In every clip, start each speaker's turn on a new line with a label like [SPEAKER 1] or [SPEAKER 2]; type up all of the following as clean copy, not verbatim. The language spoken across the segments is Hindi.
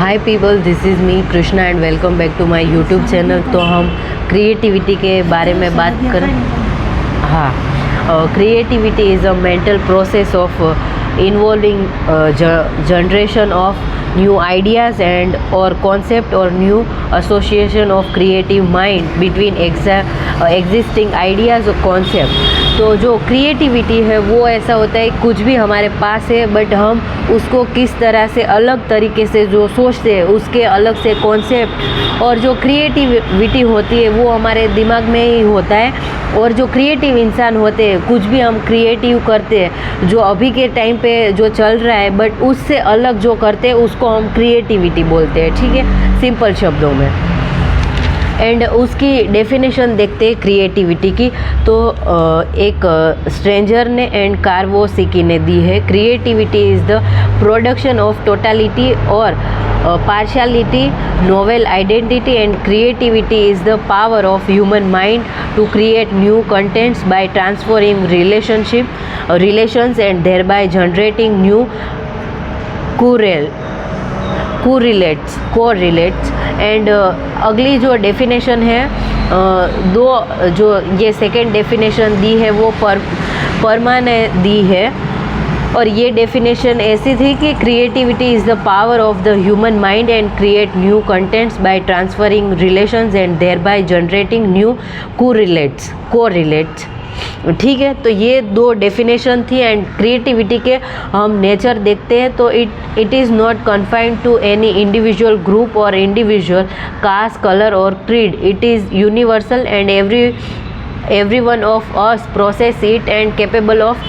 [SPEAKER 1] Hi people, this is me Krishna and welcome back to my YouTube channel. तो हम क्रिएटिविटी के बारे में बात करें। हाँ, creativity is a mental process of involving generation of new ideas and or concept or new association of creative mind between existing ideas or concept। तो जो क्रिएटिविटी है वो ऐसा होता है, कुछ भी हमारे पास है बट हम उसको किस तरह से अलग तरीके से जो सोचते हैं उसके अलग से कॉन्सेप्ट, और जो क्रिएटिविटी होती है वो हमारे दिमाग में ही होता है। और जो क्रिएटिव इंसान होते हैं, कुछ भी हम क्रिएटिव करते हैं जो अभी के टाइम पे जो चल रहा है बट उससे अलग जो करते हैं उसको हम क्रिएटिविटी बोलते हैं, ठीक है, सिंपल शब्दों में। एंड उसकी डेफिनेशन देखते हैं क्रिएटिविटी की। तो एक स्ट्रेंजर ने एंड कार्वोसिकी ने दी है, creativity is the production of totality और partiality, novel identity, and creativity is the power of human mind to create new contents by transforming relations and thereby generating new correlates। And अगली जो डेफिनेशन है, दो जो ये सेकेंड डेफिनेशन दी है वो परमा ने दी है, और ये डेफिनेशन ऐसी थी कि creativity is the power of the human mind and create new contents by transferring relations and thereby generating new correlates. ठीक है, तो ये दो डेफिनेशन थी। एंड क्रिएटिविटी के हम नेचर देखते हैं तो it is not confined to any individual group और इंडिविजुअल कास्ट, कलर और creed. It is universal and every one of us process it and capable of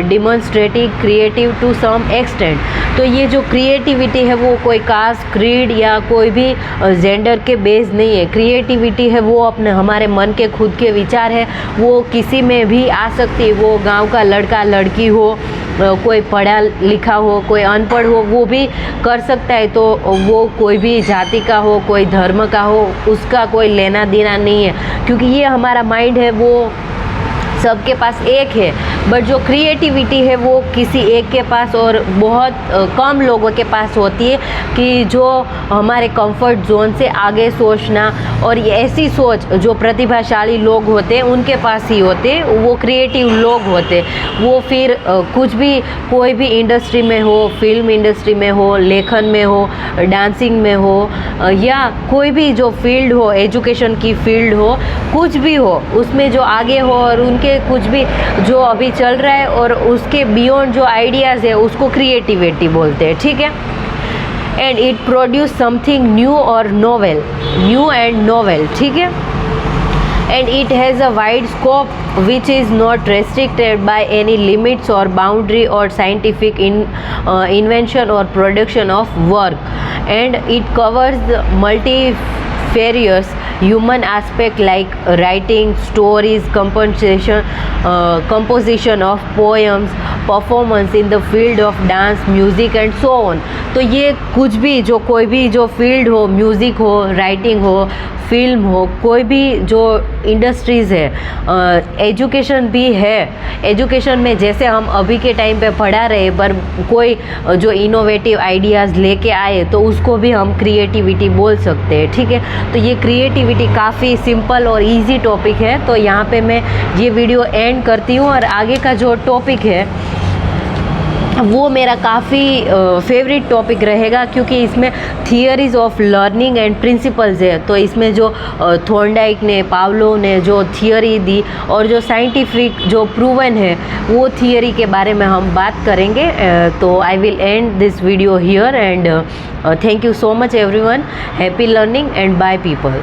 [SPEAKER 1] demonstrating creative to some extent। तो ये जो क्रिएटिविटी है वो कोई कास्ट, क्रीड या कोई भी जेंडर के बेस नहीं है। क्रिएटिविटी है वो अपने हमारे मन के खुद के विचार है, वो किसी में भी आ सकती है। वो गांव का लड़का लड़की हो, कोई पढ़ा लिखा हो, कोई अनपढ़ हो, वो भी कर सकता है। तो वो कोई भी जाति का हो, कोई धर्म का हो, उसका कोई लेना देना नहीं है, क्योंकि ये हमारा माइंड है वो सबके पास एक है। बट जो क्रिएटिविटी है वो किसी एक के पास और बहुत कम लोगों के पास होती है, कि जो हमारे कंफर्ट जोन से आगे सोचना, और ये ऐसी सोच जो प्रतिभाशाली लोग होते हैं उनके पास ही होते हैं, वो क्रिएटिव लोग होते हैं। वो फिर कुछ भी कोई भी इंडस्ट्री में हो, फिल्म इंडस्ट्री में हो, लेखन में हो, डांसिंग में हो, या कोई भी जो फील्ड हो, एजुकेशन की फील्ड हो, कुछ भी हो, उसमें जो आगे हो और उनके कुछ भी जो अभी चल रहा है और उसके बियॉन्ड जो आइडियाज़ है उसको क्रिएटिविटी बोलते हैं, ठीक है। And it produce something new और नोवेल, न्यू एंड नोवेल, ठीक है। And it has a wide scope which is not restricted by any limits or boundary or scientific invention or production of work, and it covers the multifarious human aspect like writing stories, composition of poems, performance in the field of dance, music and so on। तो ये कुछ भी जो कोई भी जो फील्ड हो, म्यूज़िक हो, राइटिंग हो, फिल्म हो, कोई भी जो इंडस्ट्रीज़ है, एजुकेशन भी है। एजुकेशन में जैसे हम अभी के टाइम पे पढ़ा रहे, पर कोई जो इनोवेटिव आइडियाज़ लेके आए तो उसको भी हम क्रिएटिविटी बोल सकते हैं, ठीक है। तो ये क्रिएटिविटी काफ़ी सिंपल और इजी टॉपिक है। तो यहाँ पे मैं ये वीडियो एंड करती हूँ, और आगे का जो टॉपिक है वो मेरा काफ़ी फेवरेट टॉपिक रहेगा, क्योंकि इसमें theories of learning and principles है। तो इसमें जो थॉर्नडाइक ने, पावलोव ने जो थियरी दी और जो साइंटिफिक जो प्रूवन है वो थियरी के बारे में हम बात करेंगे। तो I will and this video here and thank you so much everyone. Happy learning and by people.